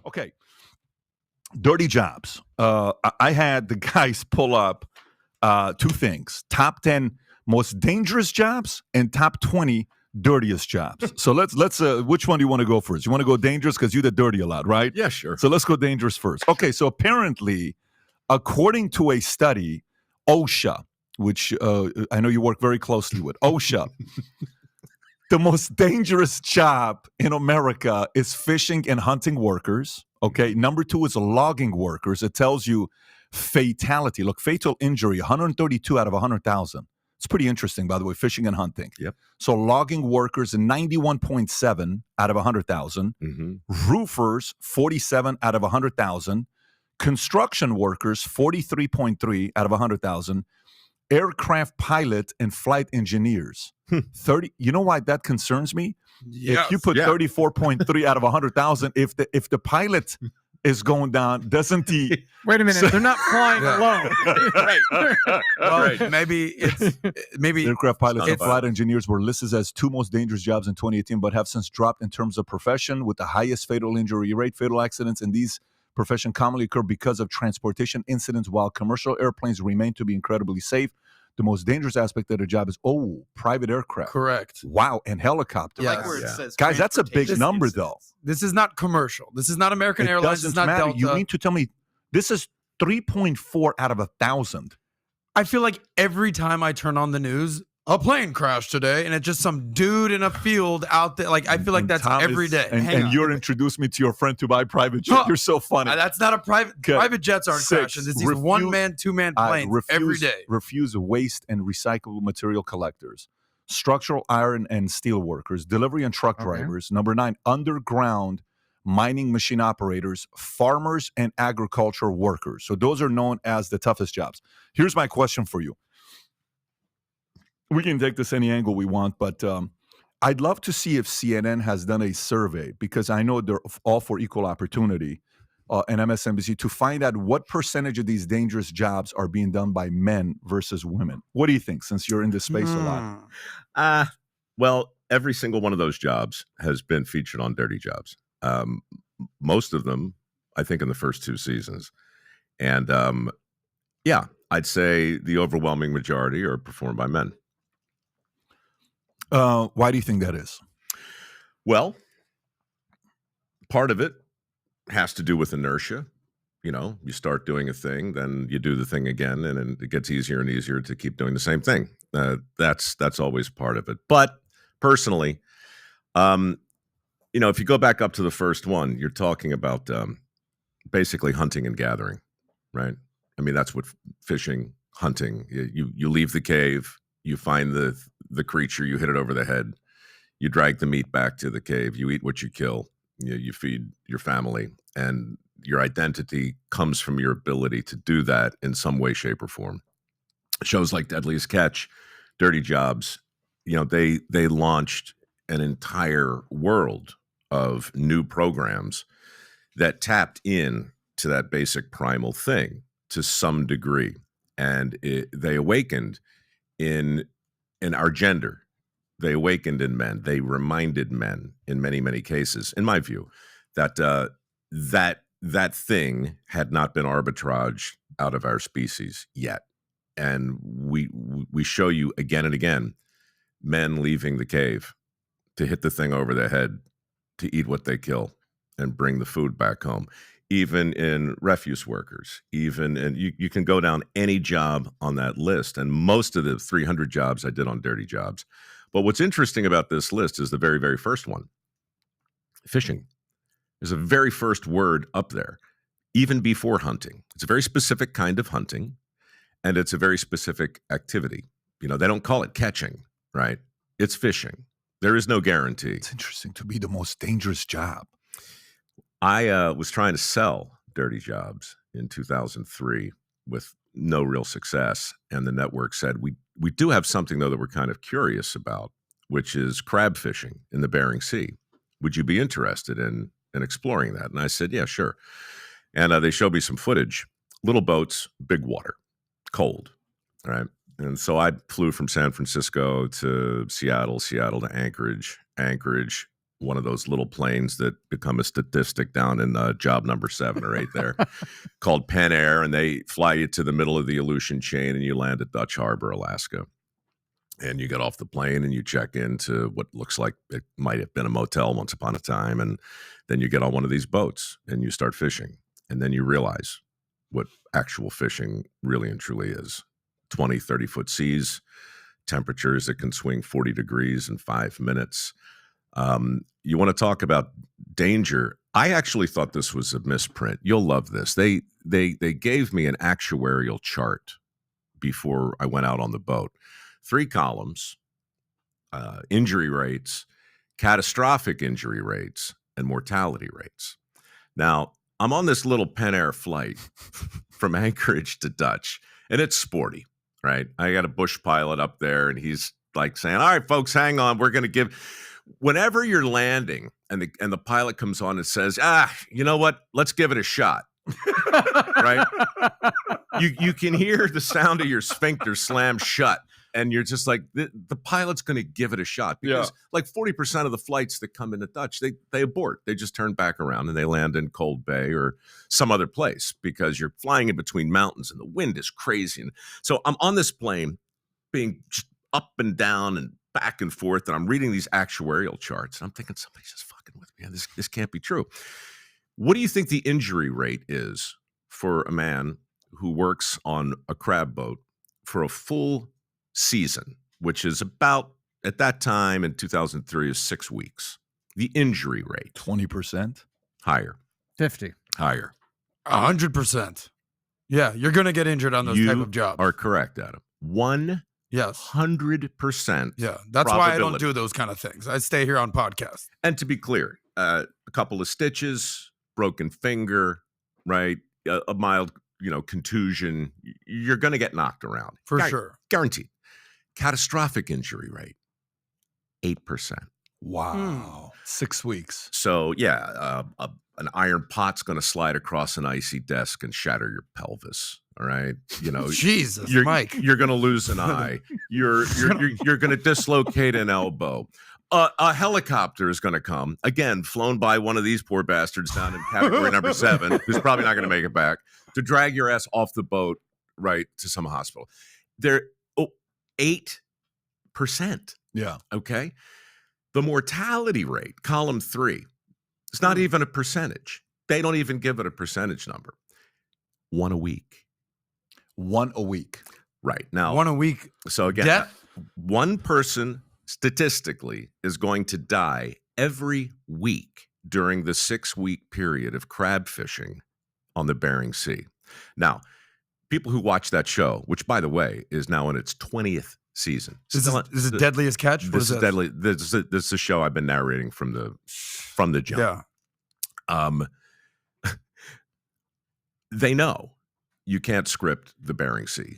Okay, dirty jobs. I had the guys pull up two things: top 10 most dangerous jobs and top 20 dirtiest jobs. So let's which one do you want to go first? You want to go dangerous because you did dirty a lot, right? Yeah, sure. So let's go dangerous first. Okay, so apparently, according to a study, OSHA, which I know you work very closely with, OSHA, the most dangerous job in America is fishing and hunting workers. Okay. Number two is logging workers. It tells you fatality. Look, fatal injury, 132 out of 100,000. It's pretty interesting, by the way, fishing and hunting. Yep. So logging workers, 91.7 out of 100,000. Roofers, 47 out of 100,000. Construction workers, 43.3 out of 100,000. Aircraft pilot and flight engineers, 30. You know why that concerns me? Yes. If you put 34.3 out of 100,000, if the pilot is going down, doesn't he? Wait a minute, they're not flying alone. Right. Maybe Aircraft pilots and flight engineers were listed as two most dangerous jobs in 2018, but have since dropped in terms of profession with the highest fatal injury rate. Fatal accidents in these profession commonly occur because of transportation incidents, while commercial airplanes remain to be incredibly safe. The most dangerous aspect of the job is private aircraft. Correct. Wow, and helicopters. Yes. Like where it says Guys, that's a big transportation number, incidents. This is not commercial. This is not American It Airlines. doesn't It's not matter. Delta. You mean to tell me this is 3.4 out of 1,000? I feel like every time I turn on the news, a plane crashed today, and it's just some dude in a field out there. Like I feel like And that's Tom every is- day. And you're introduced me to your friend to buy private jet. Huh. You're so funny. That's not a private. Okay. Private jets aren't 6, crashing. It's these refuse- one-man, two-man planes every day. Refuse waste and recyclable material collectors, structural iron and steel workers, delivery and truck drivers. Number 9, underground mining machine operators, farmers, and agriculture workers. So those are known as the toughest jobs. Here's my question for you. We can take this any angle we want, but I'd love to see if CNN has done a survey, because I know they're all for equal opportunity, and MSNBC, to find out what percentage of these dangerous jobs are being done by men versus women. What do you think, since you're in this space a lot? Well, every single one of those jobs has been featured on Dirty Jobs. Most of them, I think, in the first 2 seasons. And I'd say the overwhelming majority are performed by men. Why do you think that is? Well, part of it has to do with inertia. You know, you start doing a thing, then you do the thing again, and it gets easier and easier to keep doing the same thing. That's always part of it. But personally, if you go back up to the first one, you're talking about basically hunting and gathering, right? I mean, that's what fishing, hunting. You leave the cave, you find the creature, you hit it over the head, you drag the meat back to the cave, you eat what you kill, you feed your family, and your identity comes from your ability to do that in some way, shape, or form. Shows like Deadliest Catch, Dirty Jobs, they launched an entire world of new programs that tapped in to that basic primal thing to some degree, and they awakened in our gender. They awakened in men. They reminded men, in many, many cases, in my view, that that thing had not been arbitraged out of our species yet. And we show you again and again men leaving the cave to hit the thing over the head, to eat what they kill and bring the food back home. Even in refuse workers, you can go down any job on that list. And most of the 300 jobs I did on Dirty Jobs. But what's interesting about this list is the very, very first one, fishing. There's a very first word up there, even before hunting. It's a very specific kind of hunting, and it's a very specific activity. They don't call it catching, right? It's fishing. There is no guarantee. It's interesting to be the most dangerous job. I was trying to sell Dirty Jobs in 2003 with no real success. And the network said, we do have something, though, that we're kind of curious about, which is crab fishing in the Bering Sea. Would you be interested in exploring that? And I said, yeah, sure. And they showed me some footage, little boats, big water, cold, right? And so I flew from San Francisco to Seattle, Seattle to Anchorage, one of those little planes that become a statistic down in job number 7 or 8 there, called Pen Air, and they fly you to the middle of the Aleutian chain, and you land at Dutch Harbor, Alaska. And you get off the plane and you check into what looks like it might have been a motel once upon a time, and then you get on one of these boats and you start fishing, and then you realize what actual fishing really and truly is. 20, 30-foot seas, temperatures that can swing 40 degrees in 5 minutes. You want to talk about danger. I actually thought this was a misprint. You'll love this. They gave me an actuarial chart before I went out on the boat. 3 columns, injury rates, catastrophic injury rates, and mortality rates. Now, I'm on this little Pen Air flight from Anchorage to Dutch, and it's sporty, right? I got a bush pilot up there, and he's like saying, all right, folks, hang on. We're going to give... Whenever you're landing and the pilot comes on and says, you know what? Let's give it a shot. Right? You can hear the sound of your sphincter slam shut. And you're just like, the pilot's going to give it a shot, because like 40% of the flights that come into Dutch, they abort. They just turn back around and they land in Cold Bay or some other place, because you're flying in between mountains and the wind is crazy. And so I'm on this plane being just up and down and back and forth, and I'm reading these actuarial charts, and I'm thinking, somebody's just fucking with me. This can't be true. What do you think the injury rate is for a man who works on a crab boat for a full season, which is about, at that time in 2003, is 6 weeks? The injury rate. 20%? Higher. 50. Higher. 100%. Yeah, you're going to get injured on those type of jobs. Are correct, Adam. 100%. Yeah, that's why I don't do those kind of things. I stay here on podcast. And to be clear, a couple of stitches, broken finger, right? A mild, contusion. You're going to get knocked around. For sure. Guaranteed. Catastrophic injury rate, 8%. Wow. 6 weeks. So, yeah, an iron pot's going to slide across an icy desk and shatter your pelvis. All right, Jesus, Mike, you're going to lose an eye. You're going to dislocate an elbow. A helicopter is going to come, again, flown by one of these poor bastards down in category number 7, who's probably not going to make it back, to drag your ass off the boat, right, to some hospital. They're 8%. Yeah. Okay. The mortality rate, column 3, it's not even a percentage. They don't even give it a percentage number. 1 a week. 1 a week. Right. Now, 1 a week. So again, death? One person statistically is going to die every week during the 6-week period of crab fishing on the Bering Sea. Now, people who watch that show, which by the way is now in its 20th season. Is it Deadliest Catch? This is deadly. This is a show I've been narrating from the jump. Yeah. They know you can't script the Bering Sea.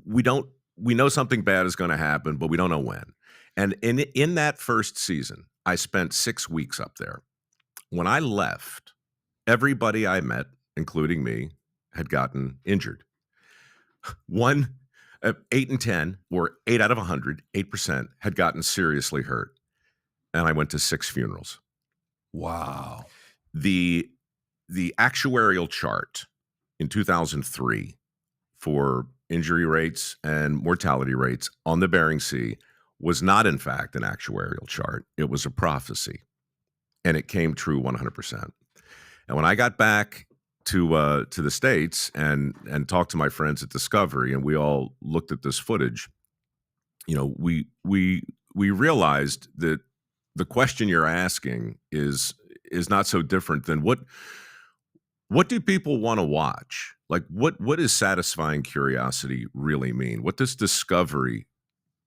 We know something bad is going to happen, but we don't know when. And in that first season, I spent 6 weeks up there. When I left, everybody I met, including me, had gotten injured. 8 and 10, or 8 out of 100, 8% had gotten seriously hurt. And I went to 6 funerals. Wow. The actuarial chart in 2003 for injury rates and mortality rates on the Bering Sea was not, in fact, an actuarial chart. It was a prophecy, and it came true 100%. And when I got back to the States and talked to my friends at Discovery, and we all looked at this footage, we realized that the question you're asking is not so different than what do people want to watch? Like, what does satisfying curiosity really mean? What does discovery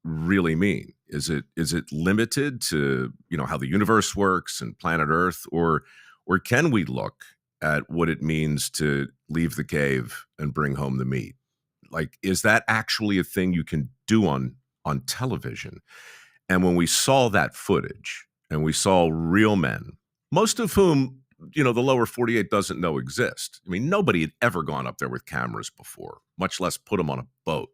really mean? Is it limited to, how the universe works and planet Earth, or can we look at what it means to leave the cave and bring home the meat? Like, is that actually a thing you can do on television? And when we saw that footage and we saw real men, most of whom, the lower 48 doesn't know exist. I mean, nobody had ever gone up there with cameras before, much less put them on a boat.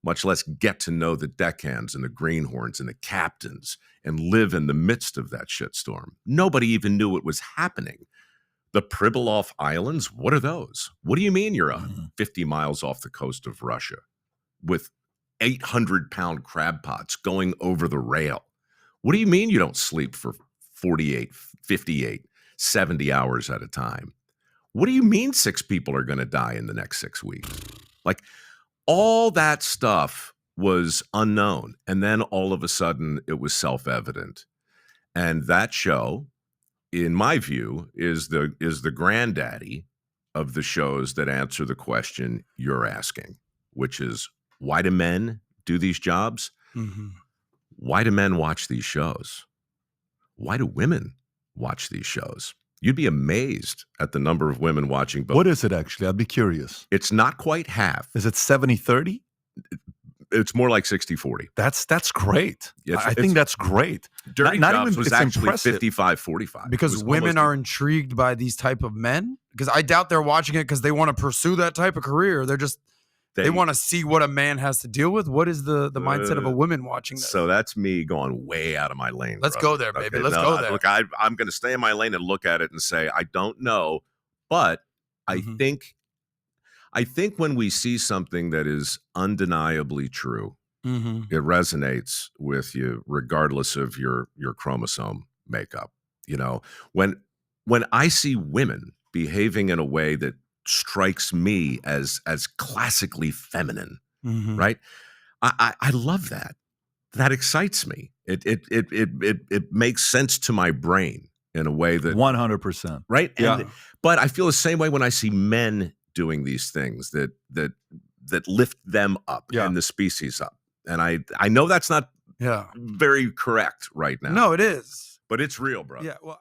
much less get to know the deckhands and the greenhorns and the captains and live in the midst of that shitstorm. Nobody even knew it was happening. The Pribilof Islands, what are those? What do you mean you're 50 miles off the coast of Russia with 800-pound crab pots going over the rail? What do you mean you don't sleep for 48, 58, 70 hours at a time? What do you mean 6 people are going to die in the next 6 weeks? Like, all that stuff was unknown. And then all of a sudden it was self-evident. And that show, in my view, is the granddaddy of the shows that answer the question you're asking, which is, why do men do these jobs? Mm-hmm. Why do men watch these shows? Why do women watch these shows? You'd be amazed at the number of women watching both. What is it actually? I'd be curious. It's not quite half. Is it 70-30? It's more like 60-40. That's great. It's- I think that's great. Dirty not Jobs even- was it's actually impressive. 55-45. Because It was women almost- are intrigued by these type of men. Because I doubt they're watching it because they want to pursue that type of career. They're just they want to see what a man has to deal with. What is the mindset of a woman watching this? So that's me going way out of my lane. Let's brother. go there, baby. Let's go there. Look, I'm going to stay in my lane and look at it and say, I don't know. But I Mhm. think when we see something that is undeniably true, Mm-hmm. it resonates with you regardless of your chromosome makeup. You know, when I see women behaving in a way that strikes me as classically feminine, Mm-hmm. right? I love that. That excites me. It makes sense to my brain in a way that 100%. right. Yeah. But I feel the same way when I see men doing these things that lift them up Yeah. and the species up. And I know that's not Yeah. very correct right now. No, it is. But it's real, bro. Yeah. Well.